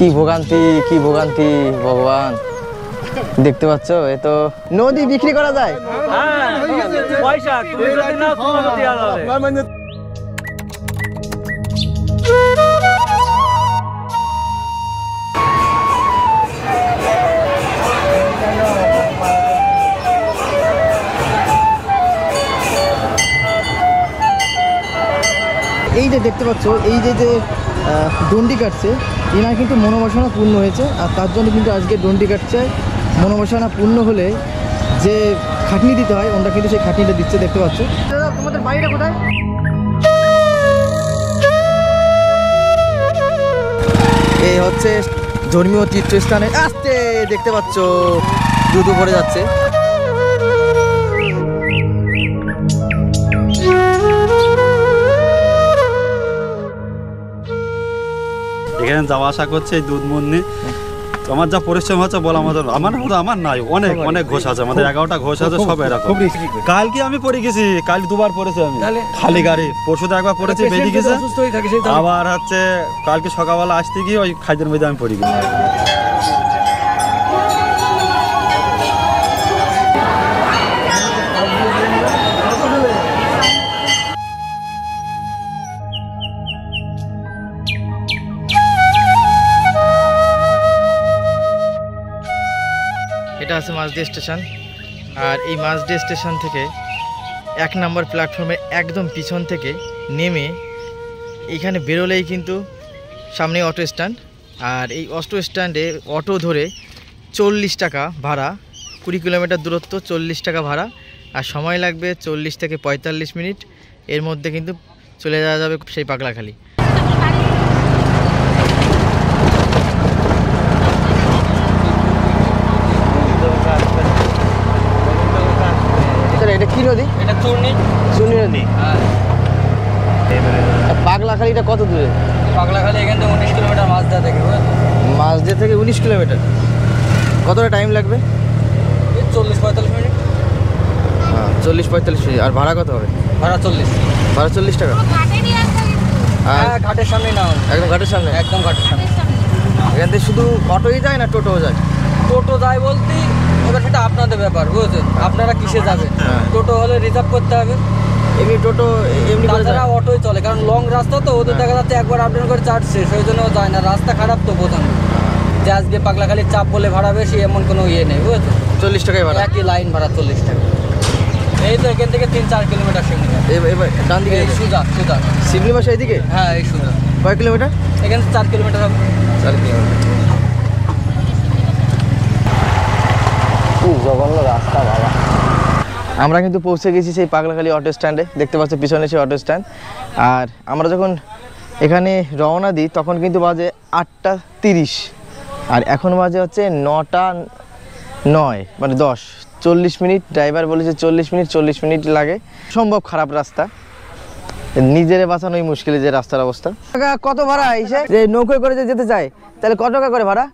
কি ভোগান্তি ভগবান, দেখতে পাচ্ছ এ তো নদী বিক্রি করা যায়। পয়সা তুমি যদি না তোমাকে দেয়া যাবে। এই যে দেখতে পাচ্ছ, এই যে দণ্ডি কাটছে, এনার কিন্তু মনোবাসনা পূর্ণ হয়েছে, আর তার জন্য কিন্তু আজকে দণ্ডি কাটছে। মনোবাসনা পূর্ণ হলে যে খাটনি দিতে হয়, ওনারা কিন্তু সেই খাটনিটা দিচ্ছে, দেখতে পাচ্ছ। তোমাদের বাড়িটা কোথায়? এই হচ্ছে ধর্মীয় তীর্থস্থানে আসতে, দেখতে পাচ্ছ দুধ পড়ে যাচ্ছে। এখানে যাওয়া আসা করছে এই দুধ মন্দির। আমার যা পরিশ্রম হচ্ছে বলা আমার নাই, অনেক ঘোষ আছে, আমাদের 11টা ঘোষ আছে, সব এরকম। কালকে আমি পড়ে গেছি, কাল দুবার পড়েছি আমি খালি গাড়ি, পরশুতে একবার পড়েছি বেরিয়ে গেছে, আবার হচ্ছে কালকে সকালবেলা আসতে গিয়ে ওই খাদ্যের মধ্যে আমি পড়ে গেছি। এটা আছে মাঝদি স্টেশন, আর এই মাঝদি স্টেশন থেকে 1 নম্বর প্ল্যাটফর্মে একদম পিছন থেকে নেমে এইখানে বেরোলেই কিন্তু সামনে অটো স্ট্যান্ড, আর এই অটো স্ট্যান্ডে অটো ধরে 40 টাকা ভাড়া, 20 কিলোমিটার দূরত্ব, 40 টাকা ভাড়া, আর সময় লাগবে 40 থেকে 45 মিনিট। এর মধ্যে কিন্তু চলে যাওয়া যাবে সেই পাগলাখালি। এটা কি নদী? এটা চূর্ণী নদী। পাগলাখালিটা কত দূরে? পাগলাখালি এখান থেকে 19 কিলোমিটার মাঝদা থেকে। মাঝদা থেকে 19 কিলোমিটার। কতটা টাইম লাগবে? 40-45 মিনিট। হ্যাঁ, 40-45 মিনিট। আর ভাড়া কত হবে? ভাড়া 40। ভাড়া 40 টাকা। হ্যাঁ, ঘাটের সামনে না, একদম ঘাটের সামনে। একদম ঘাটের সামনে। এখান থেকে শুধু অটোই যায় না টোটোও যায়? টোটো যায় বলতে এবার সেটা আপনাদের ব্যাপার, বুঝেছেন? আপনারা কিসে যাবেন? টোটো হলে রিজার্ভ করতে হবে। এমনি টোটো এমনি করে তাছাড়া অটোই চলে, কারণ লং রাস্তা তো, ওদের দেখা যাচ্ছে একবার আপডাউন করে চার্জ শেষ, ওই জন্য যায় না। রাস্তা খারাপ তো বোঝেন, যে আজকে পাগলাখালির চাপ বলে ভাড়া বেশি এমন কোনো ইয়ে নেই, বুঝেছেন? 40 টাকায় ভাড়া, একই লাইন ভাড়া 40 টাকা। এই তো এখান থেকে 3-4 কিলোমিটার সামনে। এবার ডান দিকে সুজা শিবলি মাসা এইদিকে? হ্যাঁ, এই সুজা। কয় কিলোমিটার? এখান থেকে 4 কিলোমিটার হবে। 4 কিলোমিটার। জঘন্য রাস্তা বাবা। আমরা কিন্তু পৌঁছে গেছি সেই পাগলাখালি অটো স্ট্যান্ডে, দেখতে পাচ্ছ পিছনে সেই অটো স্ট্যান্ড। আর আমরা যখন এখানে রওনা দিই তখন কিন্তু বাজে 8টা 30, আর এখন বাজে হচ্ছে 9টা 9, মানে 10, 40 মিনিট। ড্রাইভার বলেছে 40 মিনিট লাগে। সম্ভব খারাপ রাস্তা, নিজেরে বাঁচানোই মুশকিল যে রাস্তার অবস্থা। কত ভাড়া এসে যে নৌকোয় করে যেতে চায়, তাহলে কত টাকা করে ভাড়া?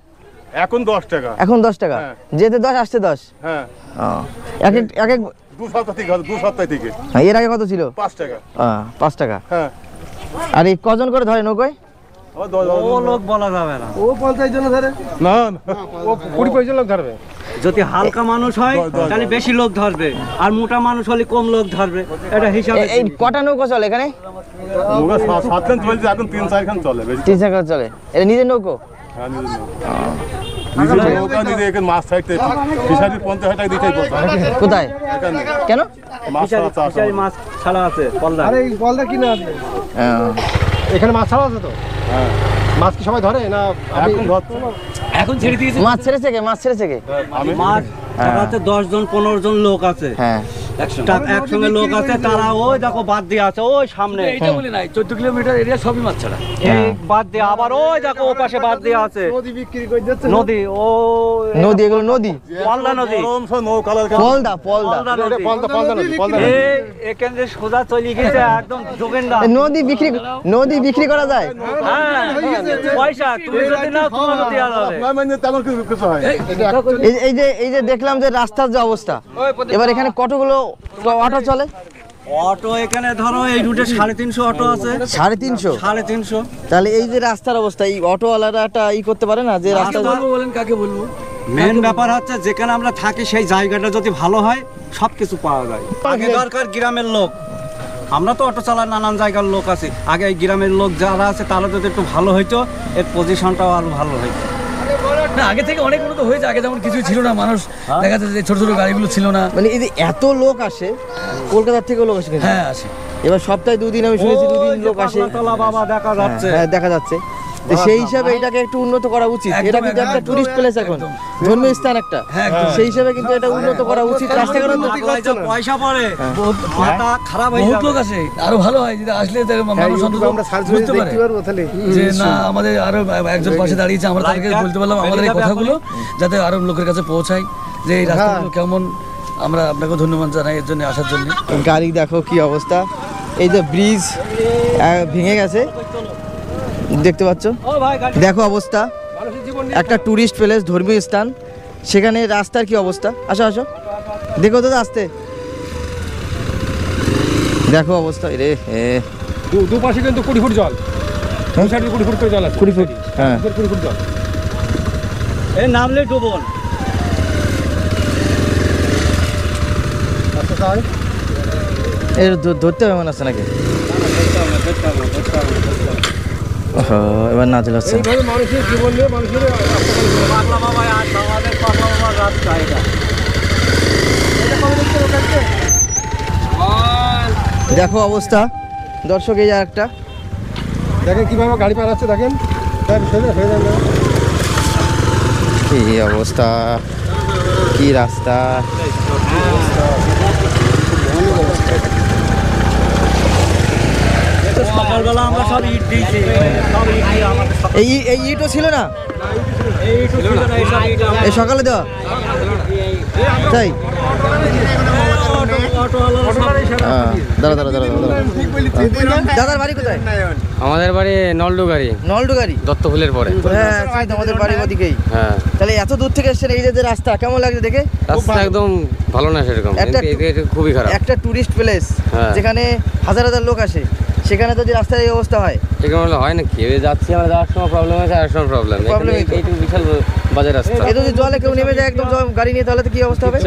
এখন 10 টাকা। এখন 10 টাকা, যেতে 10 আসতে 10। হ্যাঁ, এক এক 2 সপ্তাহ থেকে। হ্যাঁ, এর আগে কত ছিল? 5 টাকা। 5 টাকা। হ্যাঁ। আর এই কজন করে ধরে নৌকোয়? ও লোক বলা যাবে না, ও 50 জন ধরে না, ও 20-25 লোক ধরবে। যদি হালকা মানুষ হয় তাহলে বেশি লোক ধরবে, আর মোটা মানুষ হলে কম লোক ধরবে, এটা হিসাব। এই কটা নৌকো চলে এখানে? নৌকা 7 খান চলছে, এখন 3-4 খান চলে। 3-4 খান চলে। এটা নিজের নৌকো? হ্যাঁ, নিজের নৌকা। নিজে এখানে মাছ ছাড়তে ফিশারি 50 টাকা দিতেই পড়ছে। কোথায়? কেন? ফিশারি মাছ ছাড়া আছে পলদা। আরে এই পলদা কিনা আছে এখানে, মাছ ছাড়া আছে তো। হ্যাঁ, মাছ কি সবাই ধরে না? এখন ধরছে, এখন ছেড়ে দিয়েছে। মাছ ছেড়েছে কে? মাছ ছেড়েছে কে? মাছ ছাড়াতে 10 জন 15 জন লোক আছে। হ্যাঁ, একসঙ্গে লোক আছে, তারা ওই দেখো বাদ দিয়ে আছে, ওই সামনে। এইটা বলি নাই, 14 কিলোমিটার এরিয়া সবই মাছ ছাড়া। এই বাদ দিয়ে আবার ওই দেখো ও পাশে বাদ দিয়ে আছে নদী বিক্রি করে যাচ্ছে। নদী, ও নদী, এগুলো নদী। পলদা নদী, পলদা পলদা। এই এখান থেকে সোজা চলে গেছে একদম যোগেন্দা। নদী বিক্রি করা যায়। হ্যাঁ, পয়সা তুমি যদি না তোমাকে দেয়া যাবে। মানে তেমন কিছু হয়। এই যে দেখলাম যে রাস্তার যে অবস্থা, এবার এখানে কতগুলো অটো চলে? অটো এখানে ধরো এই রুটে 350 অটো আছে। 350? 350। তাহলে এই যে রাস্তার অবস্থা, এই অটোওয়ালারা একটা করতে পারে না যে রাস্তা বলেন কাকে বলবো? মেন ব্যাপার হচ্ছে যেখানে আমরা থাকি সেই জায়গাটা যদি ভালো হয় সব কিছু পাওয়া যায়। আগে দরকার গ্রামের লোক, আমরা তো অটো চালার নানান জায়গার লোক আছে, আগে এই গ্রামের লোক যারা আছে তারা যদি একটু ভালো হইতো এর পজিশনটাও আরো ভালো হইতো। না আগে থেকে অনেক উন্নত হয়েছে, আগে যেমন কিছুই ছিল না, মানুষ দেখা যাচ্ছে যে ছোট ছোট গাড়িগুলো ছিল না। মানে এই যে এত লোক আসে, কলকাতার থেকেও লোক আসে কিন্তু। হ্যাঁ আসে। এবার সপ্তাহে 2 দিন আমি শুনেছি 2 দিন লোক আসে। পাগলাতলা বাবা দেখা যাচ্ছে। হ্যাঁ দেখা যাচ্ছে। তো সেই হিসাবে এটাকে একটু উন্নত করা উচিত। এটা কিন্তু একটা টুরিস্ট প্লেস এখন, ধর্মীয় স্থান একটা। সেই হিসাবে কিন্তু এটা উন্নত করা উচিত। রাস্তাঘাট পয়সা পড়ে, মাথা খারাপ হয়ে বহুত যাবে। লোক আসে, আরো ভালো হয় যদি আসলে মানুষ অন্তত আমরা সার্চ বুঝতে পারে দেখতে পারবো তাহলে যে না আমাদের আরো একজন পাশে দাঁড়িয়েছে, আমরা তাদেরকে বলতে পারলাম আমাদের এই কথাগুলো যাতে আরো লোকের কাছে পৌঁছায় যে এই রাস্তাগুলো কেমন। আমরা আপনাকে ধন্যবাদ জানাই এর জন্য আসার জন্য। গাড়ি দেখো কি অবস্থা, এই যে ব্রিজ ভেঙে গেছে দেখতে পাচ্ছ, দেখো অবস্থা। একটা টুরিস্ট প্লেস, ধর্মীয় স্থান, সেখানে রাস্তার কি অবস্থা। আসো আসো দেখো তো আসতে, দেখো অবস্থা রে। দুপাশে কিন্তু 20 ফুট জল, 20 ফুট করে জল আছে। 20 ফুট, হ্যাঁ 20 ফুট জল। এই নামলে ডুবন। আচ্ছা তাই এর ধরতে হবে মনে হচ্ছে নাকি। এবার না চলে আসছে। এইভাবে মানুষের জীবন নিয়ে মানুষের পাগলা বাবা আর আমাদের পাগলা বাবার রাস্তা এটা। দেখো অবস্থা দর্শক, এই আর একটা দেখেন কিভাবে গাড়ি পার হচ্ছে, দেখেন কি অবস্থা, কি রাস্তা। সকালবেলা আমরা সব ইট দিয়েছি, সব ইট দিয়ে আমাদের সব এই ইটও ছিল না, এই ইটও ছিল না, এই সব ইট আমরা- এই সকালে দেওয়া তাই। দাঁড়া দাঁড়া দাঁড়া দাদার বাড়ি কোথায়? আমাদের বাড়ি নলডুগাড়ি, নলডুগাড়ি, দত্তফুলের পরে। হ্যাঁ আমাদের বাড়ির ওদিকেই। হ্যাঁ, তাহলে এত দূর থেকে এসেছেন, এই যে রাস্তা কেমন লাগছে দেখে? রাস্তা একদম ভালো না সেরকম, একটা- এটা খুবই খারাপ। একটা টুরিস্ট প্লেস হ্যাঁ। যেখানে হাজার হাজার লোক আসে, সেখানে যদি রাস্তার এই অবস্থা হয়, এরকম হলে হয় না কি? এবার যাচ্ছি আমরা, যাওয়ার সময় প্রবলেম আছে, আসার সময় প্রবলেম। Problemই তো। এইটুকু বিশাল বাজার রাস্তা। এই যদি জলে কেউ নেমে যায় একদম গাড়ি নিয়ে, তাহলে তো কি অবস্থা হবে?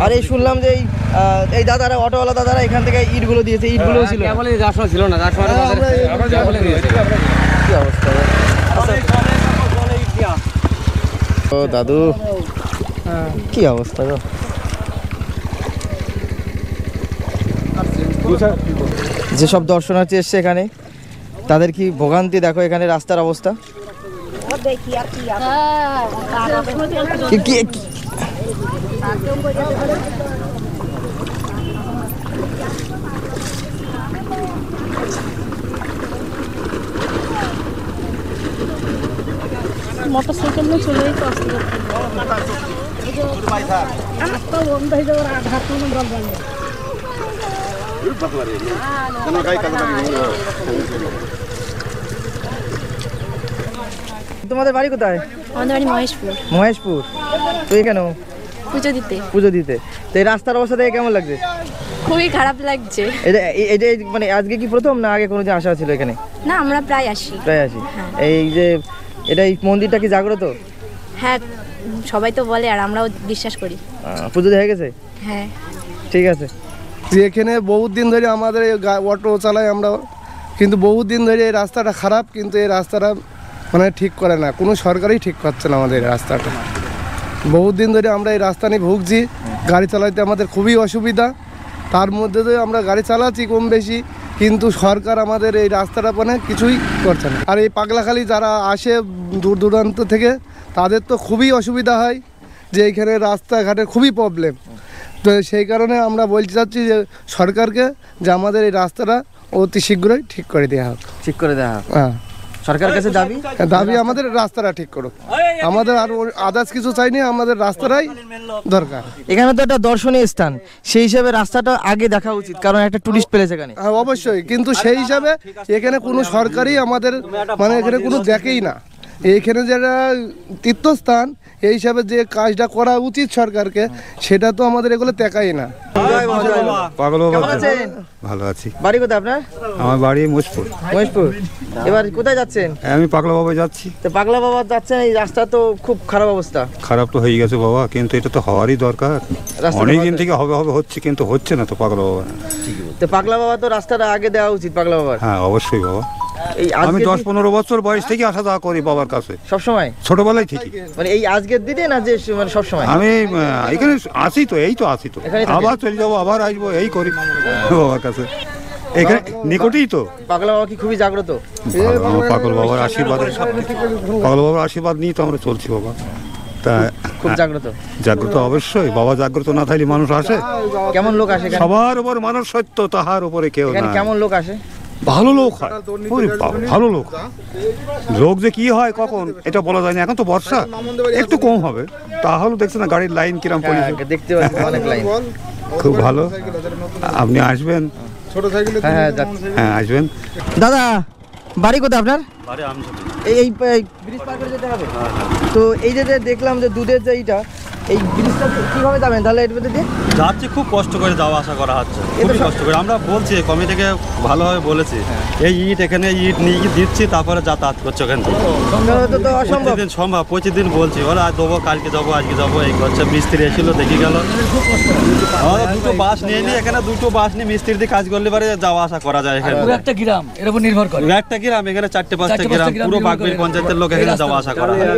আর এই শুনলাম যে এই দাদারা, অটোওয়ালা দাদারা এখান থেকে ইটগুলো দিয়েছে, ইটগুলো ছিল না। কেবলই যাওয়ার সময় ছিল না, যাওয়ার সময় বাজারে কেবলই দিয়েছে। কি অবস্থা ও দাদু, কি অবস্থা গো। যেসব দর্শনার্থী এসছে এখানে, তাদের কি ভোগান্তি দেখো। এখানে রাস্তার অবস্থা কি- কি- মোটরসাইকেল নিয়ে চলে যেতে আসতে বন্ধ হয়ে যাওয়ার আঘাত জল বাড়বে। তোমাদের বাড়ি কোথায়? আমাদের বাড়ি মহেশপুর। মহেশপুর। তো এখানে পুজো দিতে। পুজো দিতে। তো এই রাস্তার অবস্থা দেখে কেমন লাগছে? খুবই খারাপ লাগছে। এটা মানে আজকে কি প্রথম না আগে কোনোদিন আসা ছিল এখানে? না আমরা প্রায় আসি। প্রায় আসি। এই যে এই মন্দিরটা কি জাগ্রত? হ্যাঁ সবাই তো বলে আর আমরাও বিশ্বাস করি। পুজো হয়ে গেছে? হ্যাঁ ঠিক আছে। এখানে বহুত দিন ধরে আমাদের এই অটো চালাই আমরা, কিন্তু বহুত দিন ধরে এই রাস্তাটা খারাপ, কিন্তু এই রাস্তাটা মানে ঠিক করে না, কোনো সরকারই ঠিক করছে না আমাদের এই রাস্তাটা। বহুত দিন ধরে আমরা এই রাস্তা নিয়ে ভুগছি, গাড়ি চালাতে আমাদের খুবই অসুবিধা। তার মধ্যে দিয়ে আমরা গাড়ি চালাচ্ছি কম বেশি, কিন্তু সরকার আমাদের এই রাস্তাটা মানে কিছুই করছে না। আর এই পাগলাখালি যারা আসে দূর দূরান্ত থেকে, তাদের তো খুবই অসুবিধা হয় যে এইখানে রাস্তাঘাটের খুবই প্রবলেম। তো সেই কারণে আমরা বলতে চাচ্ছি যে সরকারকে যে আমাদের এই রাস্তাটা অতি শীঘ্রই ঠিক করে দেওয়া হোক। ঠিক করে দেওয়া হোক। হ্যাঁ, সরকারের কাছে দাবি দাবি আমাদের রাস্তাটা ঠিক করুক। আমাদের আর আদার্স কিছু চাইনি, আমাদের রাস্তাটাই দরকার। এখানে তো একটা দর্শনীয় স্থান, সেই হিসাবে রাস্তাটা আগে দেখা উচিত, কারণ একটা টুরিস্ট প্লেস এখানে। হ্যাঁ অবশ্যই, কিন্তু সেই হিসাবে এখানে কোনো সরকারই আমাদের মানে এখানে কোনো দেখেই না এইখানে যারা তীর্থস্থান এই হিসাবে যে কাজটা করা উচিত সরকারকে, সেটা তো আমাদের এগুলো দেখাই না। পাগল কেমন আছেন? ভালো আছি। বাড়ি কোথায় আপনার? আমার বাড়ি মুজপুর। মহেশপুর। এবার কোথায় যাচ্ছেন? আমি পাগলা বাবা যাচ্ছি। তো পাগলা বাবা যাচ্ছেন, এই রাস্তা তো খুব খারাপ অবস্থা। খারাপ তো হয়ে গেছে বাবা, কিন্তু এটা তো হওয়ারই দরকার। রাস্তাটা অনেক দিন ভালো। থেকে হবে হবে হচ্ছে, কিন্তু হচ্ছে না তো পাগলা বাবা। তো পাগলা বাবা তো রাস্তাটা আগে দেওয়া উচিত পাগলা বাবার। হ্যাঁ অবশ্যই বাবা। এই আমি আজকে 10-15 বছর বয়স থেকে আসা যাওয়া করি বাবার কাছে, সব সময়, ছোটবেলায় থেকে। মানে এই আজকের দিনে না যে মানে সব সময়? আমি এখানে আসি তো, এই তো আসি তো, এখানেই থাকেন? আবার চলে যাবো, আবার আসবো, এই করি বাবার কাছে। এখানে নিকটেই তো। পাগলা বাবা কি খুবই জাগ্রত? ভালো, পাগল বাবার আশীর্বাদ, পাগল বাবার আশীর্বাদ নিয়ে তো আমরা চলছি বাবা। তা খুব জাগ্রত। জাগ্রত অবশ্যই বাবা, জাগ্রত না থাকলে মানুষ আসে? কেমন লোক আসে এখানে? সবার উপর মানুষ সত্য, তাহার উপরে কেউ এখানে না। কেমন লোক আসে? ভালো লোক হয়, ওরে বাবা, ভালো লোক। লোক যে কি হয় কখন এটা বলা যায় না। এখন তো বর্ষা, একটু কম হবে। তাহলে দেখছেন না গাড়ির লাইন কিরম পড়েছে, দেখতে পাচ্ছি অনেক লাইন। খুব ভালো। আপনি আসবেন? হ্যাঁ যাচ্ছি। হ্যাঁ আসবেন। দাদা বাড়ি কোথায় আপনার? বাড়ি আমঝুপি। এই ব্রিজ পার করে যেতে হবে। তো এই যে দেখলাম যে দুধের যে এইটা, এই ব্রিজটা কিভাবে যাবেন তাহলে এর মধ্যে দিয়ে? যাচ্ছি, খুব কষ্ট করে যাওয়া আসা করা হচ্ছে, এ তো খুবই কষ্ট করে। আমরা বলছি কমিটিকে ভালোভাবে বলেছি, এই ইট এখানে ইট নিয়ে গিয়ে দিচ্ছি, তারপরে যাতায়াত করছে ওখান থেকে। তো অসম্ভব। প্রতিদিন সম্ভব, প্রতিদিন বলছি ওরা আজ দেবো, কালকে যাবো, আজকে যাবো, এই করছে। মিস্ত্রি এসেছিল, দেখি গেল। আমরা দুটো বাস নিয়ে নিই, এখানে দুটো বাস নিয়ে মিস্ত্রি দিয়ে কাজ করলে পারে যাওয়া আসা করা যায়। এখানে পুরো একটা গ্রাম এর উপর নির্ভর করে। একটা গ্রাম, এখানে 4-5টা 4-5টা গ্রাম, গ্রাম পুরো নির্ভর বাগবির করে। পঞ্চায়েতের লোক এখানে যাওয়া আসা করা হয়।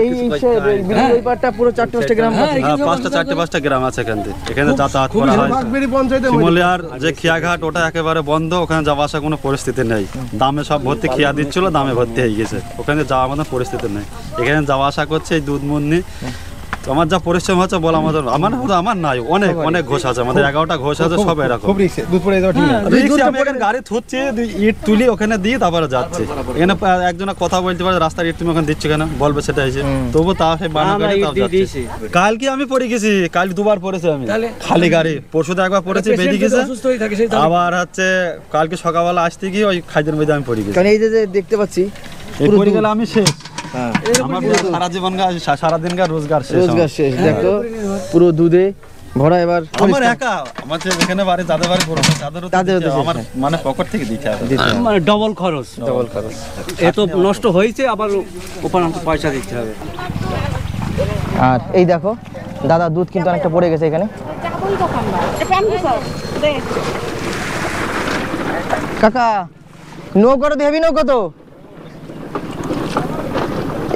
ওই পারটা পুরো 4-5টা গ্রাম। হ্যাঁ, হ্যাঁ, 5টা-4-5টা গ্রাম আছে এখান থেকে, এখানে যাতায়াত করা হয়। বাগবেড়ি পঞ্চায়েতের মধ্যে। শিমুলিয়ার যে খিয়াঘাট ওটা একেবারে বন্ধ, ওখানে যাওয়া আসা কোনো পরিস্থিতি নেই। দামে সব ভর্তি, খিয়া দিচ্ছিল, দামে ভর্তি হয়ে গেছে, ওখানে যাওয়ার মতো পরিস্থিতি নেই। এখানে যাওয়া আসা করছে এই দুধমুন্নি। তো আমার যা পরিশ্রম হচ্ছে বলা আমাদের, আমার নাই, অনেক অনেক ঘোষ আছে আমাদের, 11টা ঘোষ আছে, সব এরকম। খুব রিস্ক, দুধ পড়ে যাওয়া ঠিক না। রিক্সে আমি এখানে গাড়ি থুচ্ছি, ইট তুলি ওখানে দিয়ে তারপরে যাচ্ছি। এখানে একজনের কথা বলতে পারে, রাস্তার ইট তুমি ওখানে দিচ্ছ কেন, বলবে সেটা হয়েছে, তবু তা সেই বানা করে তাও যাচ্ছি। কালকে আমি পড়ে গেছি, কাল দুবার পড়েছি আমি, খালি গাড়ি। পরশুতে একবার পড়েছি, বেরিয়ে গেছে। অসুস্থ হয়ে থাকে সেই আবার হচ্ছে কালকে সকালবেলা আসতে গিয়ে ওই খাদ্যের মধ্যে আমি পড়ে গেছি। কারণ এই যে দেখতে পাচ্ছি এই পড়ে গেলে আমি শেষ। আমার সারা জীবন সারাদিন রোজগার শেষ। রোজগার শেষ। দেখো পুরো দুধে ভরা। এবার আমার একা, আমার যে এখানে বাড়ি, যাদের বাড়ি বড়, তাদেরও তো আমার মানে পকেট থেকে দিতে হবে। মানে ডবল খরচ। ডবল খরচ। এ তো নষ্ট হয়েছে, আবার ওপার পয়সা দিতে হবে। আর এই দেখো দাদা, দুধ কিন্তু অনেকটা পড়ে গেছে এখানে। কাকা নৌকাটা তো হেভি নৌকা তো।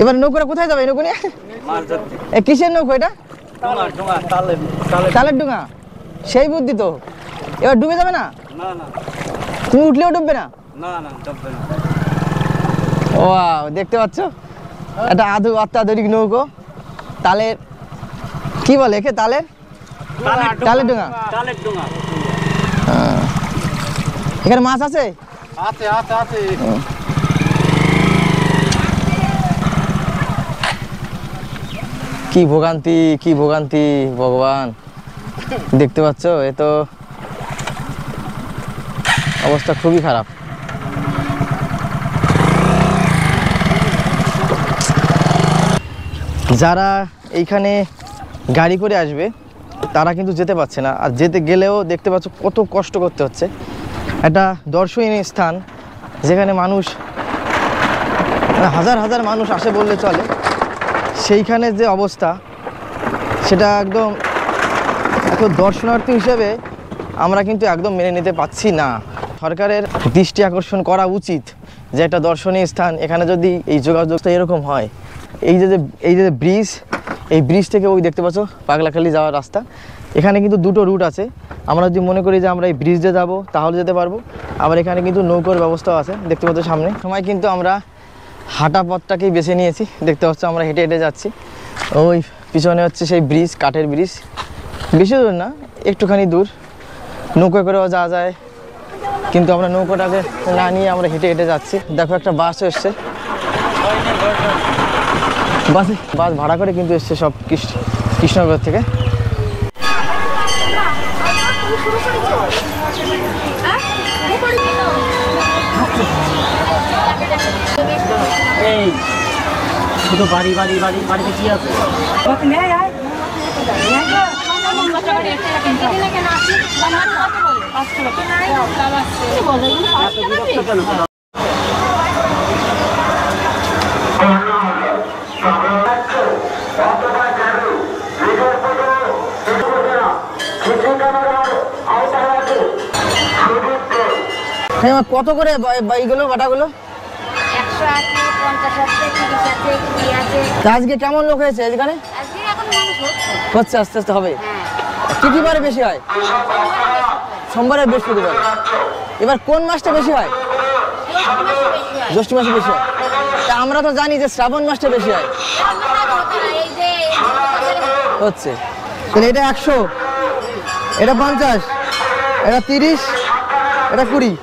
এবার নৌকাটা কোথায় যাবে? নৌকা নিয়ে কিসের নৌকা এটা? তালের ডুঙা। সেই বুদ্ধি তো। এবার ডুবে যাবে না? তুমি উঠলেও ডুববে না? ও দেখতে পাচ্ছ একটা অত্যাধুনিক নৌকো। তালের কি বলে একে? তালের ডুঙা। এখানে মাছ আছে? কি ভোগান্তি, কি ভোগান্তি ভগবান। দেখতে পাচ্ছ, এ তো অবস্থা খুবই খারাপ। যারা এইখানে গাড়ি করে আসবে তারা কিন্তু যেতে পারছে না, আর যেতে গেলেও দেখতে পাচ্ছ কত কষ্ট করতে হচ্ছে। একটা দর্শনীয় স্থান যেখানে মানুষ হাজার হাজার মানুষ আসে বললে চলে, সেইখানে যে অবস্থা সেটা একদম এখন দর্শনার্থী হিসেবে আমরা কিন্তু একদম মেনে নিতে পারছি না। সরকারের দৃষ্টি আকর্ষণ করা উচিত যে একটা দর্শনীয় স্থান, এখানে যদি এই যোগাযোগটা এরকম হয়। এই যে ব্রিজ, এই ব্রিজ থেকে ওই দেখতে পাচ্ছ পাগলাখালি যাওয়ার রাস্তা। এখানে কিন্তু দুটো রুট আছে। আমরা যদি মনে করি যে আমরা এই ব্রিজ দিয়ে যাবো তাহলে যেতে পারবো, আবার এখানে কিন্তু নৌকার ব্যবস্থাও আছে। দেখতে পাচ্ছ সামনে সময় কিন্তু আমরা হাঁটা পথটাকেই বেছে নিয়েছি। দেখতে পাচ্ছ আমরা হেঁটে হেঁটে যাচ্ছি। ওই পিছনে হচ্ছে সেই ব্রিজ, কাঠের ব্রিজ। বেশি দূর না, একটুখানি দূর, নৌকা করেও যাওয়া যায়, কিন্তু আমরা নৌকাটাকে না নিয়ে আমরা হেঁটে হেঁটে যাচ্ছি। দেখো একটা বাস এসছে, বাস ভাড়া করে কিন্তু এসছে সব কৃষ্ণনগর থেকে। শুধু বাড়ি বাড়ি বাড়ি বাড়িতে কি আছে? কত করে এইগুলো বাটাগুলো? 100 আছে, 50 আছে, 30 আছে, 20 আছে। তা আজকে কেমন লোক হয়েছে এখানে? আজকে এখন মানুষ হচ্ছে। হচ্ছে, আস্তে আস্তে হবে। কি কি বারে বেশি হয়? সোমবার আর বৃহস্পতিবার। এবার কোন মাসটা বেশি হয়? জ্যৈষ্ঠ মাসে বেশি হয়। তা আমরা তো জানি যে শ্রাবণ মাসটা বেশি হয়। এই যে হচ্ছে তাহলে এটা 100, এটা 50, এটা 30, এটা 20।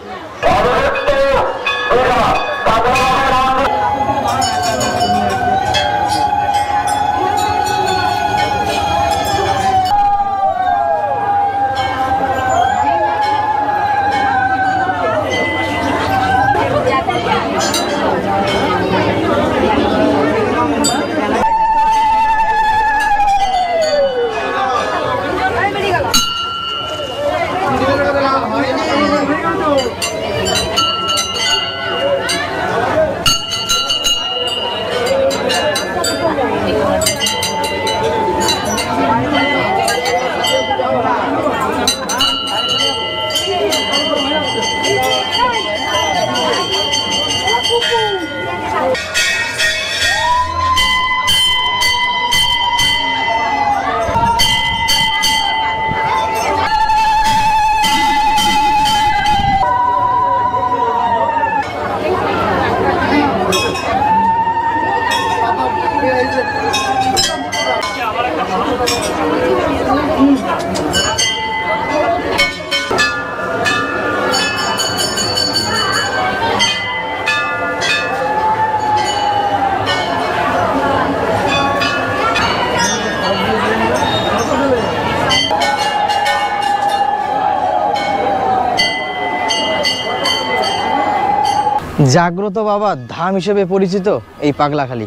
জাগ্রত বাবার ধাম হিসেবে পরিচিত এই পাগলাখালী।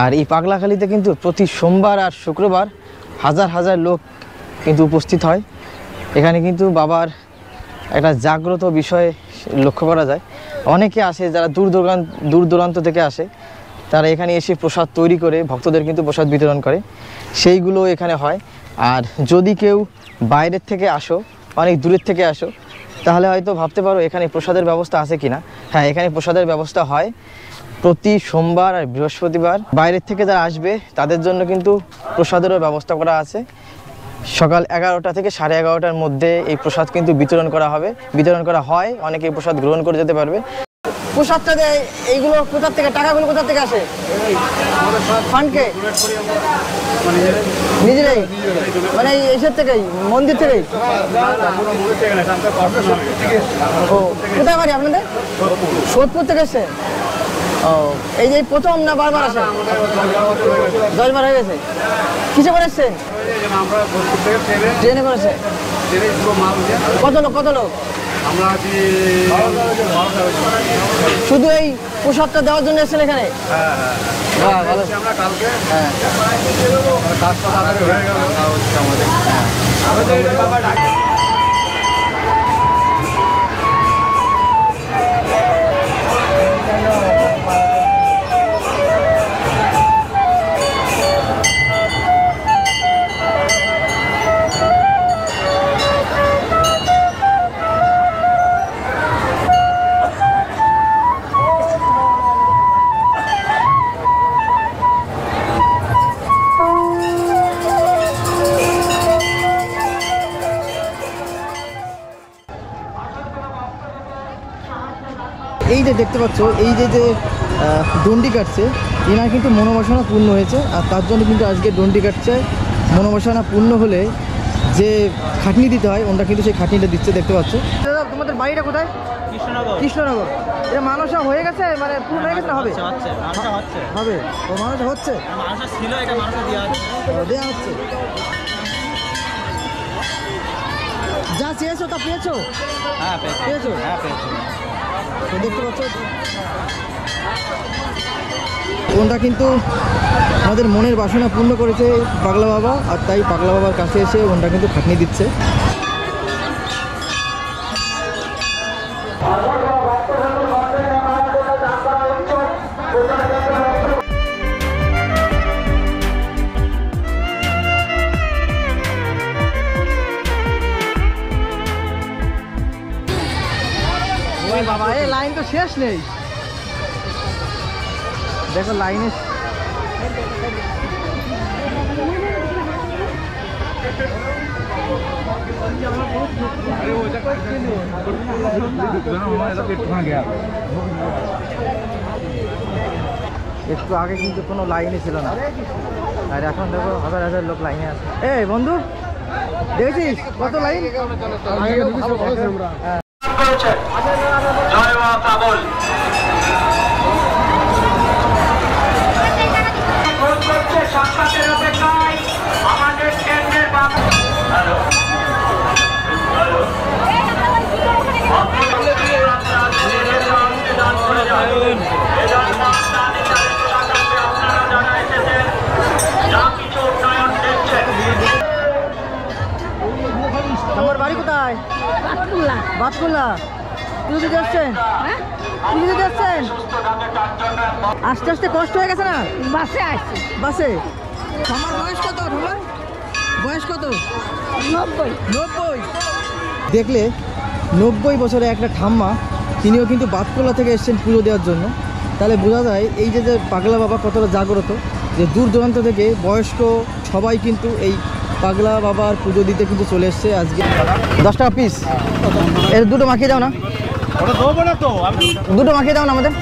আর এই পাগলাখালীতে কিন্তু প্রতি সোমবার আর শুক্রবার হাজার হাজার লোক কিন্তু উপস্থিত হয়। এখানে কিন্তু বাবার একটা জাগ্রত বিষয় লক্ষ্য করা যায়। অনেকে আসে যারা দূর দূরান্ত থেকে আসে, তারা এখানে এসে প্রসাদ তৈরি করে ভক্তদের কিন্তু প্রসাদ বিতরণ করে, সেইগুলো এখানে হয়। আর যদি কেউ বাইরের থেকে আসো, অনেক দূরের থেকে আসো, তাহলে হয়তো ভাবতে পারো এখানে প্রসাদের ব্যবস্থা আছে কিনা। হ্যাঁ, এখানে প্রসাদের ব্যবস্থা হয় প্রতি সোমবার আর বৃহস্পতিবার। বাইরের থেকে যারা আসবে তাদের জন্য কিন্তু প্রসাদেরও ব্যবস্থা করা আছে। সকাল 11টা থেকে 11:30টার মধ্যে এই প্রসাদ কিন্তু বিতরণ করা হয়। অনেকে এই প্রসাদ গ্রহণ করে যেতে পারবে। প্রসাদটা দেয় এইগুলো কোথা থেকে, টাকাগুলো কোথা থেকে আসে? ফান্ডকে নিজেরাই, মানে এইসব থেকেই, মন্দির থেকেই। ও, কোথায় বাড়ি আপনাদের? সোদপুর থেকে এসছে। ও, এই যে প্রথম না বারবার আসে? 10 বার হয়ে গেছে। কিসে করে এসছেন? ট্রেনে করেছে। কত লোক? শুধু এই প্রসাদটা দেওয়ার জন্য এসেছেন এখানে? হ্যাঁ, ভালো। এই যে দেখতে পাচ্ছ, এই যে দণ্ডি কাটছে, এনার কিন্তু মনোবাসনা পূর্ণ হয়েছে। আর তার জন্য কিন্তু আজকে দণ্ডি কাটছে। মনোবাসনা পূর্ণ হলে যে খাটনি দিতে হয়, ওটা কিন্তু সেই খাটনিটা দিচ্ছে, দেখতে পাচ্ছ। দাদা, তোমাদের বাড়িটা কোথায়? কৃষ্ণনগর। এটা মানসা হয়ে গেছে, মানে পূর্ণ হয়ে গেছে না হবে? হবে, ও মানসা হচ্ছে, দেওয়া হচ্ছে। যা চেয়েছো তা পেয়েছো? হ্যাঁ পেয়েছো? হ্যাঁ পেয়েছি। তো দেখতে পাচ্ছ ওনটা কিন্তু আমাদের মনের বাসনা পূর্ণ করেছে পাগলা বাবা, আর তাই পাগলা বাবার কাছে এসে ওনটা কিন্তু খাটনি দিচ্ছে। বাবা এই লাইন তো শেষ নেই, দেখো লাইনে একটু আগে কিন্তু কোনো লাইনই ছিল না, আর এখন দেখো হাজার হাজার লোক লাইনে আছে। এই বন্ধু দেখেছিস কত লাইন? জয় মা পাগল সাক্ষাতের অপেক্ষায় আমাদের কেন্দ্রের আমার বাড়ি কোথায়? বাতকুল্লা। পুজো যাচ্ছেন? পুজো যাচ্ছেন? আস্তে আস্তে কষ্ট হয়ে গেছে না? বাসে আসছি। বাসে? আমার বয়স কত? তোমার বয়স কত? 90। 90? দেখলে 90 বছরে একটা ঠাম্মা, তিনিও কিন্তু বাতকুল্লা থেকে এসেছেন পুজো দেওয়ার জন্য। তাহলে বোঝা যায় এই যে পাগলা বাবা কতটা জাগ্রত, যে দূর দূরান্ত থেকে বয়স্ক সবাই কিন্তু এই পাগলা বাবার পুজো দিতে কিন্তু চলে এসছে আজকে। 10 টাকা পিস। এর দুটো মাখিয়ে দাও না, দুটো মাখিয়ে দাও না আমাদের।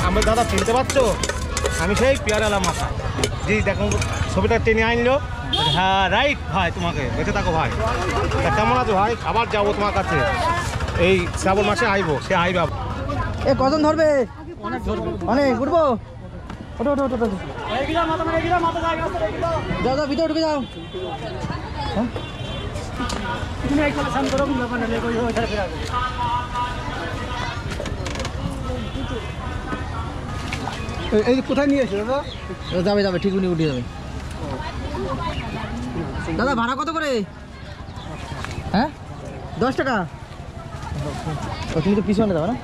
আমার দাদা চিনতে পারছো? আমি সেই পেয়ারালা মাথা, জি দেখো ছবিটা টেনে আনলো। হ্যাঁ রাইট ভাই, তোমাকে বেঁচে থাকো ভাই। তা কেমন আছো ভাই? আবার যাবো তোমার কাছে, এই শ্রাবণ মাসে আইবো, সে আইবে। এ কজন ধরবে? অনেক উঠবো। ওঠো ওঠো ওঠো ওঠো, যাও যাও ভিতরে ঢুকে যাও। হ্যাঁ এই কোথায় নিয়ে এসে দাদা? যাবে যাবে, ঠিক উনি উঠে যাবে। দাদা ভাড়া কত করে? হ্যাঁ 10 টাকা। ও তুমি তো পিছনে যাও না?